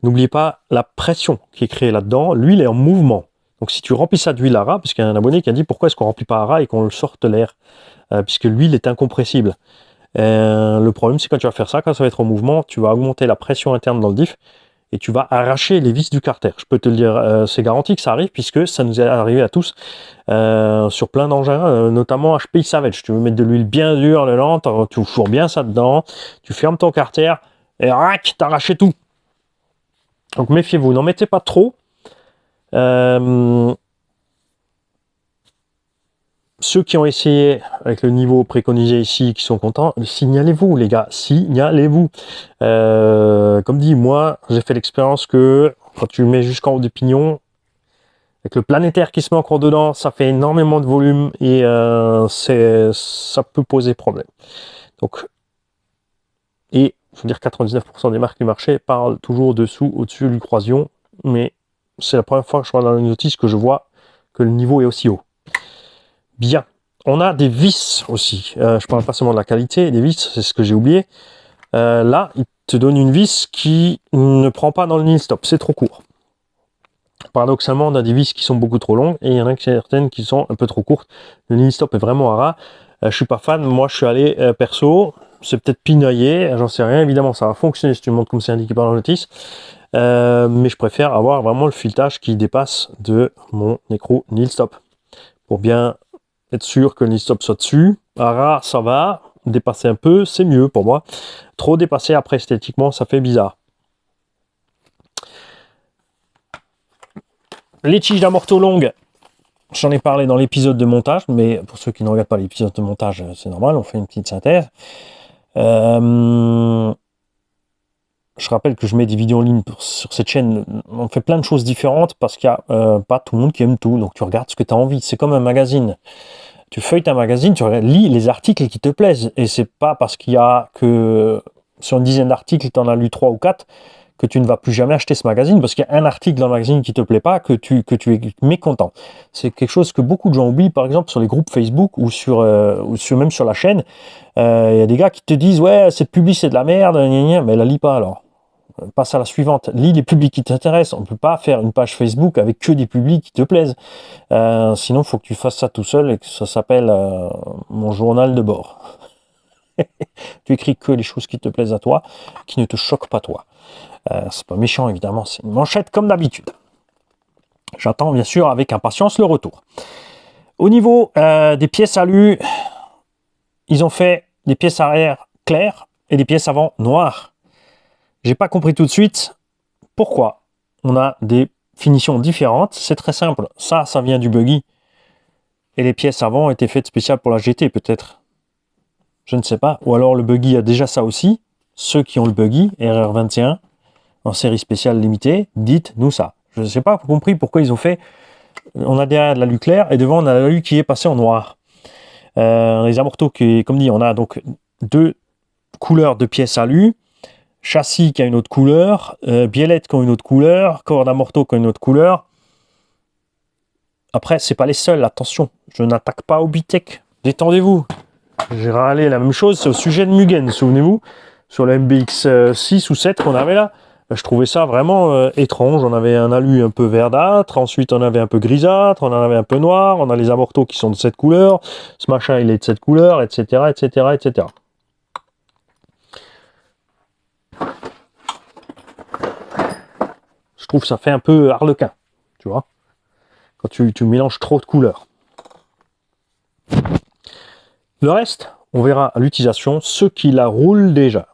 N'oubliez pas la pression qui est créée là-dedans. L'huile est en mouvement. Donc si tu remplis ça d'huile à ras, parce qu'il y a un abonné qui a dit pourquoi est-ce qu'on ne remplit pas à ras et qu'on le sorte l'air, puisque l'huile est incompressible. Le problème, c'est quand tu vas faire ça, quand ça va être en mouvement, tu vas augmenter la pression interne dans le diff et tu vas arracher les vis du carter. Je peux te le dire, c'est garanti que ça arrive, puisque ça nous est arrivé à tous sur plein d'engins, notamment HPI Savage. Tu veux mettre de l'huile bien dure, lente, tu fourres bien ça dedans, tu fermes ton carter et rac, t'arraches tout. Donc méfiez-vous, n'en mettez pas trop. Ceux qui ont essayé avec le niveau préconisé ici, qui sont contents, signalez-vous les gars, signalez-vous. Comme dit, moi j'ai fait l'expérience que quand tu le mets jusqu'en haut du pignon, avec le planétaire qui se met encore dedans, ça fait énormément de volume et ça peut poser problème. Donc, et je veux dire 99% des marques du marché parlent toujours dessous, au-dessus du croisillon, mais c'est la première fois que je vois dans la notice que je vois que le niveau est aussi haut. Bien, on a des vis aussi. Je parle pas seulement de la qualité, des vis, c'est ce que j'ai oublié. Là, il te donne une vis qui ne prend pas dans le nil stop, c'est trop court. Paradoxalement, on a des vis qui sont beaucoup trop longues et il y en a certaines qui sont un peu trop courtes. Le nil stop est vraiment à ras. Je suis pas fan, moi je suis allé perso, c'est peut-être pinaillé, j'en sais rien. Évidemment, ça va fonctionner si tu montes comme c'est indiqué par la notice. Mais je préfère avoir vraiment le filetage qui dépasse de mon écrou nil stop. Pour bien être sûr que le nil stop soit dessus. À ras, ça va. Dépasser un peu, c'est mieux pour moi. Trop dépasser après esthétiquement, ça fait bizarre. Les tiges d'amorto longues, j'en ai parlé dans l'épisode de montage, mais pour ceux qui ne regardent pas l'épisode de montage, c'est normal, on fait une petite synthèse. Je rappelle que je mets des vidéos en ligne sur cette chaîne. On fait plein de choses différentes parce qu'il n'y a pas tout le monde qui aime tout. Donc tu regardes ce que tu as envie. C'est comme un magazine. Tu feuilletes un magazine, tu lis les articles qui te plaisent. Et c'est pas parce qu'il y a que sur une dizaine d'articles, tu en as lu 3 ou 4 que tu ne vas plus jamais acheter ce magazine parce qu'il y a un article dans le magazine qui te plaît pas, que tu es mécontent. C'est quelque chose que beaucoup de gens oublient, par exemple sur les groupes Facebook ou même sur la chaîne. Il y a des gars qui te disent ouais, cette publi c'est de la merde, gna gna, mais la lis pas alors. Passe à la suivante. Lis les publics qui t'intéressent. On ne peut pas faire une page Facebook avec que des publics qui te plaisent. Sinon, il faut que tu fasses ça tout seul et que ça s'appelle mon journal de bord. Tu écris que les choses qui te plaisent à toi, qui ne te choquent pas toi. C'est pas méchant, évidemment. C'est une manchette comme d'habitude. J'attends bien sûr avec impatience le retour. Au niveau des pièces alu, ils ont fait des pièces arrière claires et des pièces avant noires. J'ai pas compris tout de suite pourquoi on a des finitions différentes. C'est très simple. Ça vient du buggy. Et les pièces avant étaient faites spéciales pour la GT, peut-être. Je ne sais pas. Ou alors le buggy a déjà ça aussi. Ceux qui ont le buggy, RR21, en série spéciale limitée, dites-nous ça. Je ne sais pas compris pourquoi ils ont fait. On a derrière de l'alu clair et devant on a l'alu qui est passé en noir. Les amortos, comme dit, on a donc deux couleurs de pièces alu. Châssis qui a une autre couleur, biellettes qui ont une autre couleur, corps d'amorto qui ont une autre couleur. Après, c'est pas les seuls, attention, je n'attaque pas Obitech. Détendez-vous. J'ai râlé la même chose, c'est au sujet de Mugen, souvenez-vous, sur le MBX 6 ou 7 qu'on avait là. Je trouvais ça vraiment étrange. On avait un alu un peu verdâtre, ensuite on avait un peu grisâtre, on en avait un peu noir, on a les amortos qui sont de cette couleur, ce machin il est de cette couleur, etc., etc., etc. Je trouve que ça fait un peu harlequin, tu vois, quand tu mélanges trop de couleurs. Le reste, on verra à l'utilisation, ceux qui la roulent déjà.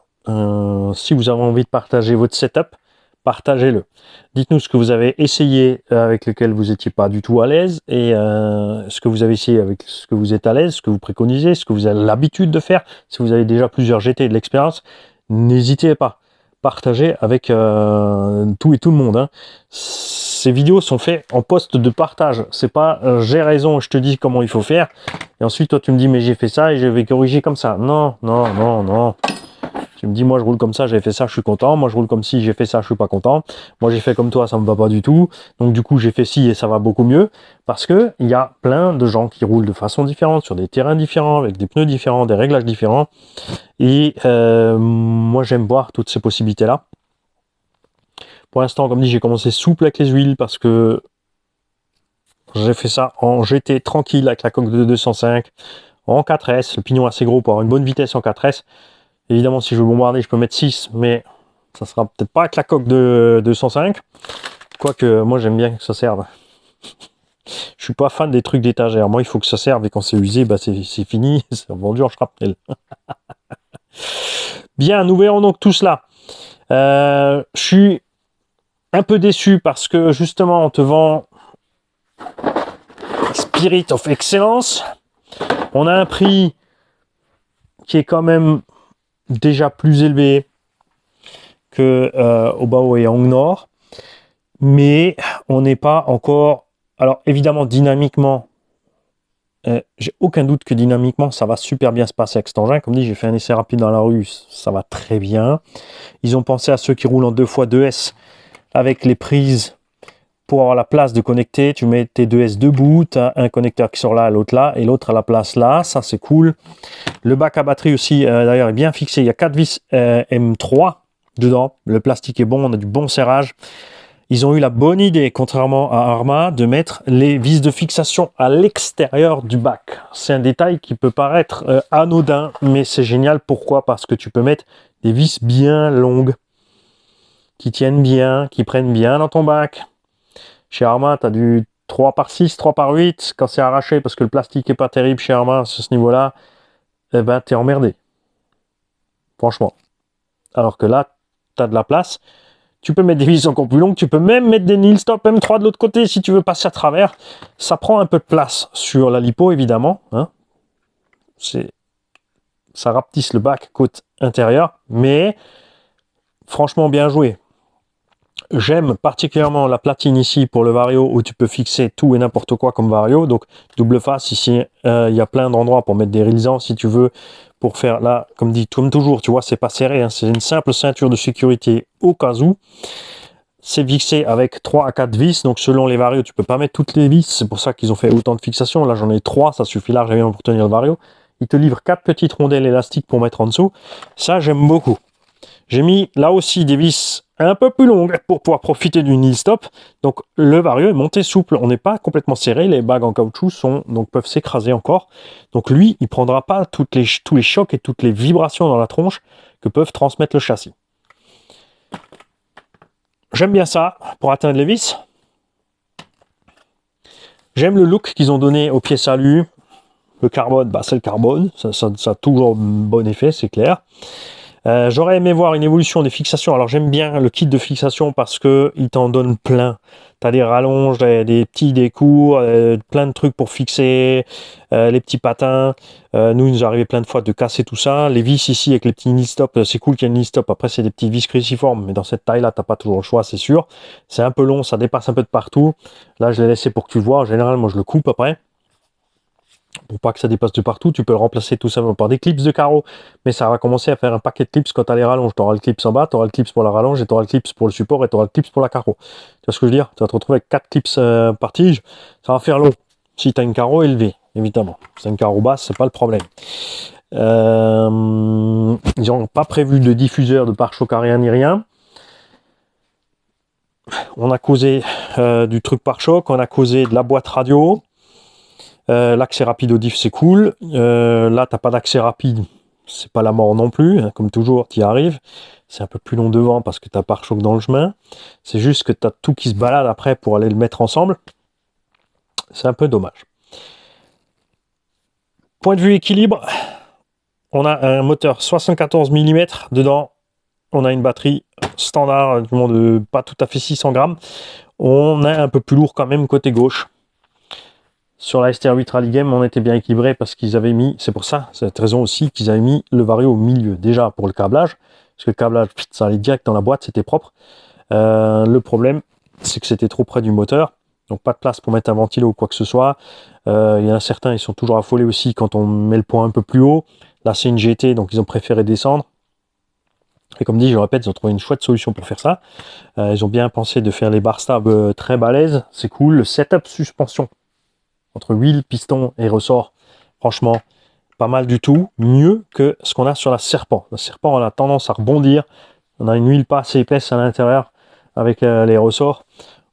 Si vous avez envie de partager votre setup, partagez-le. Dites-nous ce que vous avez essayé avec lequel vous n'étiez pas du tout à l'aise et ce que vous avez essayé avec ce que vous êtes à l'aise, ce que vous préconisez, ce que vous avez l'habitude de faire. Si vous avez déjà plusieurs GT et de l'expérience, n'hésitez pas. Partagez avec tout et tout le monde. Hein. Ces vidéos sont faites en poste de partage. C'est pas j'ai raison, je te dis comment il faut faire. Et ensuite, toi, tu me dis, mais j'ai fait ça et je vais corriger comme ça. Non, non, non, non. Tu me dis, moi, je roule comme ça, j'ai fait ça, je suis content. Moi, je roule comme si j'ai fait ça, je suis pas content. Moi, j'ai fait comme toi, ça me va pas du tout. Donc, du coup, j'ai fait ci et ça va beaucoup mieux. Parce que il y a plein de gens qui roulent de façon différente, sur des terrains différents, avec des pneus différents, des réglages différents. Et moi, j'aime voir toutes ces possibilités-là. Pour l'instant, comme dit, j'ai commencé souple avec les huiles parce que j'ai fait ça en GT tranquille avec la coque de 205, en 4S, le pignon assez gros pour avoir une bonne vitesse en 4S. Évidemment, si je veux bombarder, je peux mettre 6, mais ça sera peut-être pas avec la coque de 205. Quoique, moi, j'aime bien que ça serve. Je suis pas fan des trucs d'étagère. Moi, il faut que ça serve et quand c'est usé, bah, c'est fini. C'est vendu en shrapnel. Bien, nous verrons donc tout cela. Je suis un peu déçu parce que justement, on te vend Spirit of Excellence. On a un prix qui est quand même déjà plus élevé que au Bao et Hong Nord, mais on n'est pas encore. Alors évidemment, dynamiquement, j'ai aucun doute que dynamiquement, ça va super bien se passer avec cet engin. Comme dit, j'ai fait un essai rapide dans la rue, ça va très bien. Ils ont pensé à ceux qui roulent en 2x2S avec les prises pour avoir la place de connecter. Tu mets tes 2S debout, tu as un connecteur qui sort là, l'autre là, et l'autre à la place là. Ça, c'est cool. Le bac à batterie aussi, d'ailleurs, est bien fixé. Il y a 4 vis M3 dedans. Le plastique est bon, on a du bon serrage. Ils ont eu la bonne idée, contrairement à Arrma, de mettre les vis de fixation à l'extérieur du bac. C'est un détail qui peut paraître anodin, mais c'est génial. Pourquoi? Parce que tu peux mettre des vis bien longues, qui tiennent bien, qui prennent bien dans ton bac. Chez Arrma, tu as du 3x6, 3x8. Quand c'est arraché, parce que le plastique n'est pas terrible chez Arrma à ce niveau-là, eh ben, tu es emmerdé. Franchement. Alors que là, tu as de la place. Tu peux mettre des vis encore plus longues. Tu peux même mettre des Nil Stop M3 de l'autre côté si tu veux passer à travers. Ça prend un peu de place sur la lipo, évidemment. Hein. Ça rapetisse le bac côte intérieure. Mais franchement, bien joué. J'aime particulièrement la platine ici pour le Vario où tu peux fixer tout et n'importe quoi comme Vario. Donc double face ici, il y a plein d'endroits pour mettre des réalisants si tu veux. Pour faire là, comme dit, comme toujours, tu vois, c'est pas serré. Hein, c'est une simple ceinture de sécurité au cas où. C'est fixé avec 3 à 4 vis. Donc selon les Vario, tu peux pas mettre toutes les vis. C'est pour ça qu'ils ont fait autant de fixations. Là j'en ai 3, ça suffit largement pour tenir le Vario. Ils te livrent 4 petites rondelles élastiques pour mettre en dessous. Ça j'aime beaucoup. J'ai mis là aussi des vis un peu plus longue pour pouvoir profiter du knee stop. Donc le Vario est monté souple. On n'est pas complètement serré. Les bagues en caoutchouc peuvent s'écraser encore. Donc lui, il prendra pas tous les chocs et toutes les vibrations dans la tronche que peuvent transmettre le châssis. J'aime bien ça pour atteindre les vis. J'aime le look qu'ils ont donné au pied salut. Le carbone, bah c'est le carbone. Ça a toujours un bon effet, c'est clair. J'aurais aimé voir une évolution des fixations. Alors j'aime bien le kit de fixation parce que il t'en donne plein. Tu as des rallonges, des petits décours, plein de trucs pour fixer, les petits patins. Nous, il nous est arrivé plein de fois de casser tout ça. Les vis ici avec les petits knee stop, c'est cool qu'il y ait un knee stop. Après, c'est des petits vis cruciformes, mais dans cette taille-là, t'as pas toujours le choix, c'est sûr. C'est un peu long, ça dépasse un peu de partout. Là, je l'ai laissé pour que tu le vois. En général, moi, je le coupe après. Pour pas que ça dépasse de partout, tu peux le remplacer tout simplement par des clips de carreaux, mais ça va commencer à faire un paquet de clips quand tu as les rallonges. Tu auras le clips en bas, tu auras le clips pour la rallonge, et tu auras le clips pour le support, et tu auras le clips pour la carreau. Tu vois ce que je veux dire? Tu vas te retrouver avec 4 clips par tige, ça va faire long. Si tu as une carreau élevée, évidemment. Si tu as une carreau basse, c'est pas le problème. Ils n'ont pas prévu de diffuseur de pare-choc arrière ni rien. On a causé du truc pare-choc, on a causé de la boîte radio. L'accès rapide au diff, c'est cool. Là, t'as pas d'accès rapide, c'est pas la mort non plus. Hein, comme toujours, tu y arrives. C'est un peu plus long devant parce que t'as pare-choc dans le chemin. C'est juste que t'as tout qui se balade après pour aller le mettre ensemble. C'est un peu dommage. Point de vue équilibre, on a un moteur 74 mm dedans. On a une batterie standard, du monde de pas tout à fait 600 grammes. On a un peu plus lourd quand même côté gauche. Sur la STR8 Rally Game, on était bien équilibré parce qu'ils avaient mis, c'est pour ça, c'est cette raison aussi qu'ils avaient mis le Vario au milieu. Déjà pour le câblage, parce que le câblage, ça allait direct dans la boîte, c'était propre. Le problème, c'est que c'était trop près du moteur, donc pas de place pour mettre un ventilo ou quoi que ce soit. Il y en a certains, ils sont toujours affolés aussi quand on met le point un peu plus haut. Là, c'est une GT, donc ils ont préféré descendre. Et comme dit, je le répète, ils ont trouvé une chouette solution pour faire ça. Ils ont bien pensé de faire les bar stabs très balèzes, c'est cool. Le setup suspension entre huile, piston et ressort, franchement, pas mal du tout. Mieux que ce qu'on a sur la Serpent. La Serpent, on a tendance à rebondir. On a une huile pas assez épaisse à l'intérieur avec les ressorts.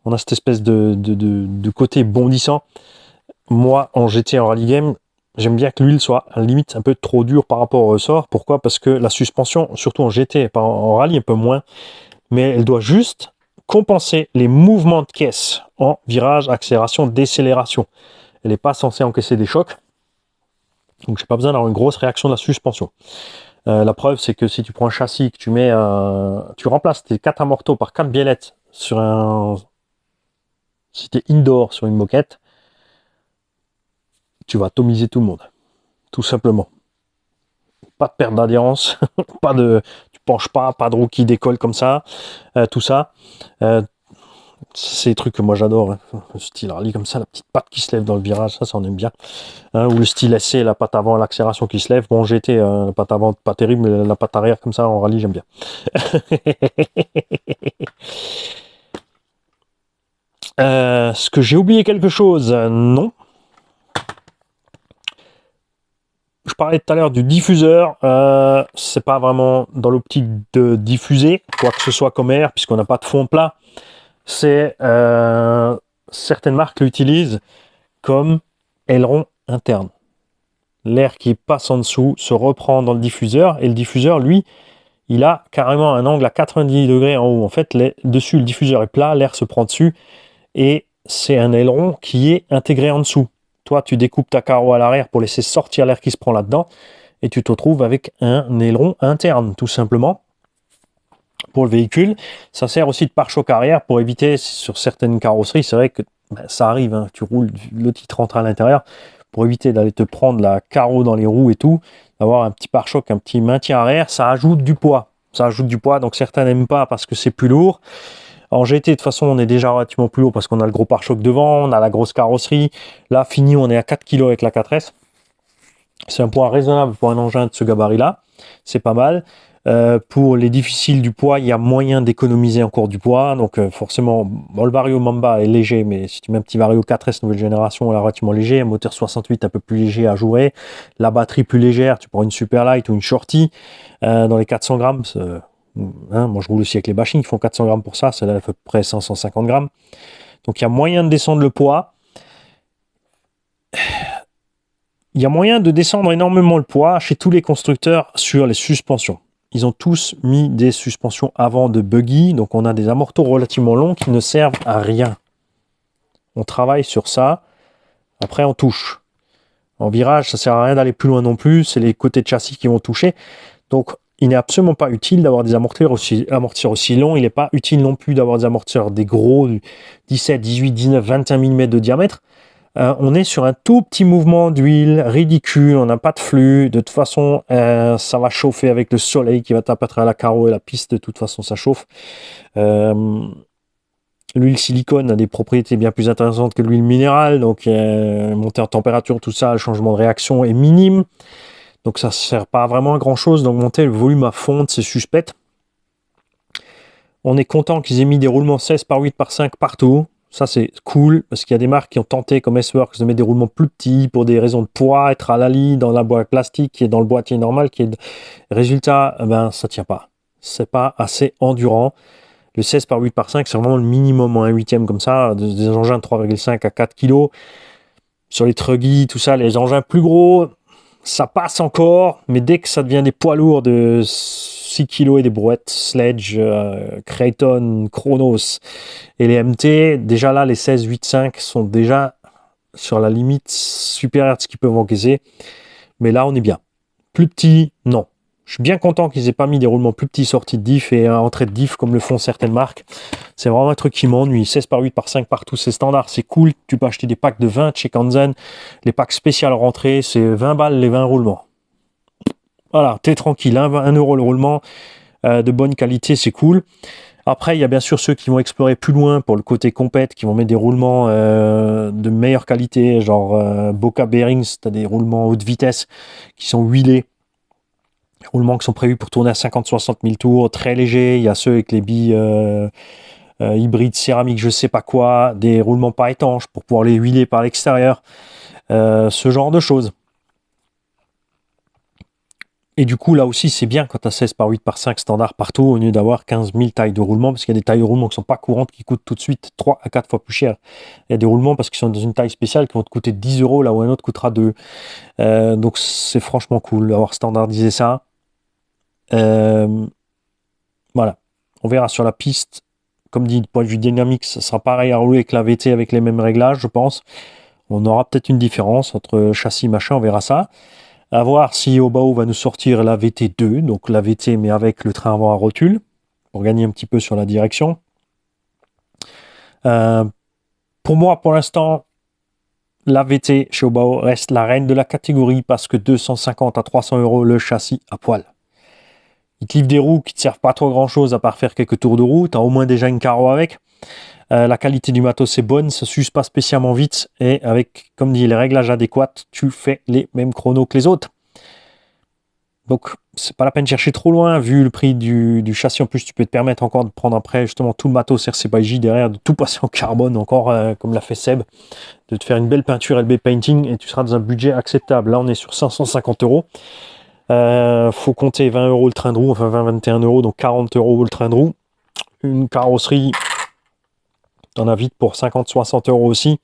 On a cette espèce de côté bondissant. Moi, en GT, en rallye game, j'aime bien que l'huile soit à la limite un peu trop dure par rapport au ressort. Pourquoi? Parce que la suspension, surtout en GT, en rallye un peu moins, mais elle doit juste compenser les mouvements de caisse en virage, accélération, décélération. Elle n'est pas censée encaisser des chocs. Donc, j'ai pas besoin d'avoir une grosse réaction de la suspension. La preuve, c'est que si tu prends un châssis, que tu remplaces tes 4 amortos par 4 biellettes sur un... Si tu es indoor sur une moquette, tu vas atomiser tout le monde. Tout simplement. Pas de perte d'adhérence, tu penches pas de roue qui décolle comme ça, tout ça. C'est des trucs que moi j'adore, hein. Le style rallye comme ça, la petite patte qui se lève dans le virage, ça on aime bien. Hein, ou le style essai, la patte avant, l'accélération qui se lève. Bon, GT, la patte avant, pas terrible, mais la patte arrière comme ça en rallye, j'aime bien. Est-ce que j'ai oublié quelque chose? Non. Je parlais tout à l'heure du diffuseur, c'est pas vraiment dans l'optique de diffuser quoi que ce soit comme air, puisqu'on n'a pas de fond plat. C'est certaines marques l'utilisent comme aileron interne. L'air qui passe en dessous se reprend dans le diffuseur, et le diffuseur, lui, il a carrément un angle à 90 degrés en haut. En fait, dessus, le diffuseur est plat, l'air se prend dessus, et c'est un aileron qui est intégré en dessous. Toi, tu découpes ta carreau à l'arrière pour laisser sortir l'air qui se prend là-dedans, et tu te retrouves avec un aileron interne, tout simplement. Pour le véhicule, ça sert aussi de pare-choc arrière pour éviter sur certaines carrosseries, c'est vrai que ça arrive, hein, tu roules, le titre rentre à l'intérieur, pour éviter d'aller te prendre la carreau dans les roues et tout, d'avoir un petit pare-choc, un petit maintien arrière, ça ajoute du poids. Ça ajoute du poids, donc certains n'aiment pas parce que c'est plus lourd. En GT, de toute façon, on est déjà relativement plus lourd parce qu'on a le gros pare-choc devant, on a la grosse carrosserie. Là, fini, on est à 4 kg avec la 4S. C'est un poids raisonnable pour un engin de ce gabarit-là. C'est pas mal. Pour les difficiles du poids, il y a moyen d'économiser encore du poids. Donc forcément, bon, le Vario Mamba est léger, mais si tu mets un petit Vario 4S nouvelle génération, il est relativement léger. Un moteur 68 un peu plus léger à jouer. La batterie plus légère, tu prends une Superlight ou une Shorty dans les 400 grammes. Hein, moi, je roule aussi avec les bashing, ils font 400 grammes pour ça, c'est à peu près 550 grammes. Donc, il y a moyen de descendre le poids. Il y a moyen de descendre énormément le poids chez tous les constructeurs sur les suspensions. Ils ont tous mis des suspensions avant de buggy, donc on a des amortos relativement longs qui ne servent à rien. On travaille sur ça, après on touche. En virage, ça sert à rien d'aller plus loin non plus, c'est les côtés de châssis qui vont toucher. Donc il n'est absolument pas utile d'avoir des amortisseurs aussi longs, il n'est pas utile non plus d'avoir des amortisseurs des gros, 17, 18, 19, 21 mm de diamètre. On est sur un tout petit mouvement d'huile ridicule, on n'a pas de flux, de toute façon ça va chauffer avec le soleil qui va taper à la carreau et la piste, de toute façon ça chauffe. L'huile silicone a des propriétés bien plus intéressantes que l'huile minérale, donc montée en température, tout ça, le changement de réaction est minime, donc ça ne sert pas vraiment à grand chose d'augmenter le volume à fond de ces suspects. On est content qu'ils aient mis des roulements 16 par 8 par 5 partout. Ça, c'est cool, parce qu'il y a des marques qui ont tenté, comme S-Works, de mettre des roulements plus petits pour des raisons de poids, être à la lie dans la boîte plastique qui est dans le boîtier normal. Résultat, ben, ça tient pas. C'est pas assez endurant. Le 16 par 8 par 5, c'est vraiment le minimum en 1/8 comme ça, des engins de 3,5 à 4 kg. Sur les truggy, tout ça, les engins plus gros, ça passe encore, mais dès que ça devient des poids lourds de 6 kg et des brouettes, Sledge, Creighton, Chronos et les MT, déjà là, les 16, 8, 5 sont déjà sur la limite supérieure de ce qu'ils peuvent encaisser. Mais là, on est bien. Plus petit, non. Je suis bien content qu'ils aient pas mis des roulements plus petits sortis de diff et entrée de diff comme le font certaines marques. C'est vraiment un truc qui m'ennuie. 16 par 8 par 5 partout, c'est standard, c'est cool. Tu peux acheter des packs de 20 chez Kanzen. Les packs spéciaux rentrée, c'est 20 balles les 20 roulements. Voilà, t'es tranquille, 1 euro le roulement, de bonne qualité, c'est cool. Après, il y a bien sûr ceux qui vont explorer plus loin pour le côté compète, qui vont mettre des roulements de meilleure qualité, genre Boca Bearings, tu as des roulements haute vitesse qui sont huilés. Des roulements qui sont prévus pour tourner à 50-60 000 tours, très légers. Il y a ceux avec les billes hybrides céramique, je sais pas quoi, des roulements pas étanches pour pouvoir les huiler par l'extérieur. Ce genre de choses. Et du coup, là aussi, c'est bien quand tu as 16 par 8 par 5 standard partout, au lieu d'avoir 15 000 tailles de roulement, parce qu'il y a des tailles de roulement qui ne sont pas courantes, qui coûtent tout de suite 3 à 4 fois plus cher. Il y a des roulements parce qu'ils sont dans une taille spéciale qui vont te coûter 10 euros, là où un autre coûtera 2. Donc c'est franchement cool d'avoir standardisé ça. Voilà. On verra sur la piste. Comme dit, du point de vue dynamique, ça sera pareil à rouler avec la VT avec les mêmes réglages, je pense. On aura peut-être une différence entre châssis, machin, on verra ça. À voir si Obao va nous sortir la VT2, donc la VT mais avec le train avant à rotule, pour gagner un petit peu sur la direction. Pour moi, pour l'instant, la VT chez Obao reste la reine de la catégorie parce que 250 à 300 euros le châssis à poil. Ils te livrent des roues qui ne te servent pas trop grand chose à part faire quelques tours de roue, tu as au moins déjà une carreau avec. La qualité du matos est bonne, ça s'use pas spécialement vite et avec, comme dit, les réglages adéquats, tu fais les mêmes chronos que les autres. Donc, c'est pas la peine de chercher trop loin, vu le prix du châssis. En plus, tu peux te permettre encore de prendre après justement tout le matos RC by J derrière, de tout passer en carbone encore, comme l'a fait Seb, de te faire une belle peinture LB Painting et tu seras dans un budget acceptable. Là, on est sur 550 euros. Faut compter 20 euros le train de roue, enfin 20-21 euros, donc 40 euros le train de roue. Une carrosserie, t'en as vite pour 50-60 euros aussi.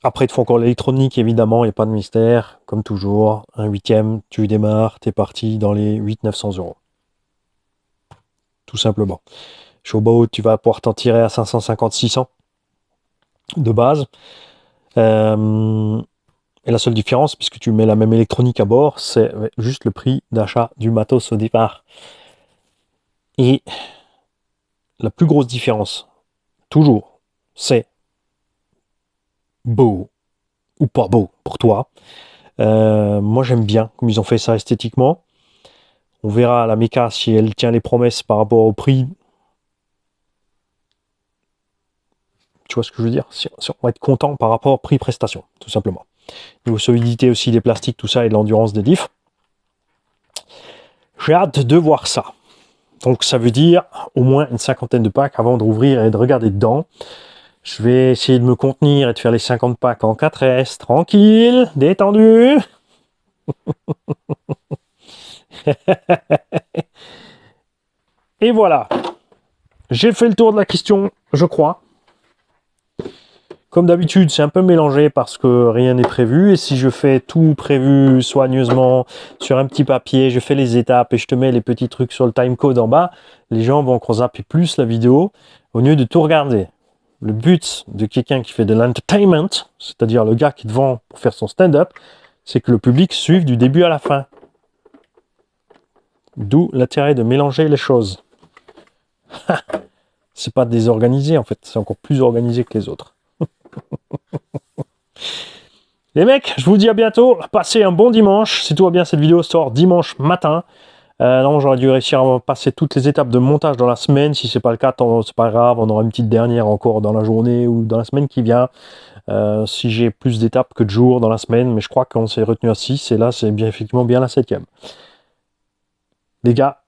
Après, il te faut encore l'électronique, évidemment, il n'y a pas de mystère. Comme toujours, 1/8, tu démarres, tu es parti dans les 800-900 euros. Tout simplement. Chez Obao, tu vas pouvoir t'en tirer à 550-600 de base. Et la seule différence, puisque tu mets la même électronique à bord, c'est juste le prix d'achat du matos au départ. Et la plus grosse différence, toujours, c'est beau ou pas beau pour toi. Moi, j'aime bien comme ils ont fait ça esthétiquement. On verra à la méca si elle tient les promesses par rapport au prix. Tu vois ce que je veux dire? Si on va être content par rapport au prix-prestation, tout simplement. Niveau solidité aussi des plastiques, tout ça, et de l'endurance des diffs. J'ai hâte de voir ça. Donc ça veut dire au moins une cinquantaine de packs avant de rouvrir et de regarder dedans. Je vais essayer de me contenir et de faire les 50 packs en 4S, tranquille, détendu. Et voilà. J'ai fait le tour de la question, je crois. Comme d'habitude, c'est un peu mélangé parce que rien n'est prévu. Et si je fais tout prévu soigneusement sur un petit papier, je fais les étapes et je te mets les petits trucs sur le timecode en bas, les gens vont zapper plus la vidéo au lieu de tout regarder. Le but de quelqu'un qui fait de l'entertainment, c'est-à-dire le gars qui te vend pour faire son stand-up, c'est que le public suive du début à la fin. D'où l'intérêt de mélanger les choses. C'est pas désorganisé en fait, c'est encore plus organisé que les autres. Les mecs, je vous dis à bientôt, passez un bon dimanche. Si tout va bien, cette vidéo sort dimanche matin. Non, j'aurais dû réussir à passer toutes les étapes de montage dans la semaine. Si c'est pas le cas, c'est pas grave, on aura une petite dernière encore dans la journée ou dans la semaine qui vient. Si j'ai plus d'étapes que de jours dans la semaine, mais je crois qu'on s'est retenu à 6 et là c'est bien effectivement bien la 7e. Les gars,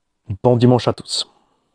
bon dimanche à tous.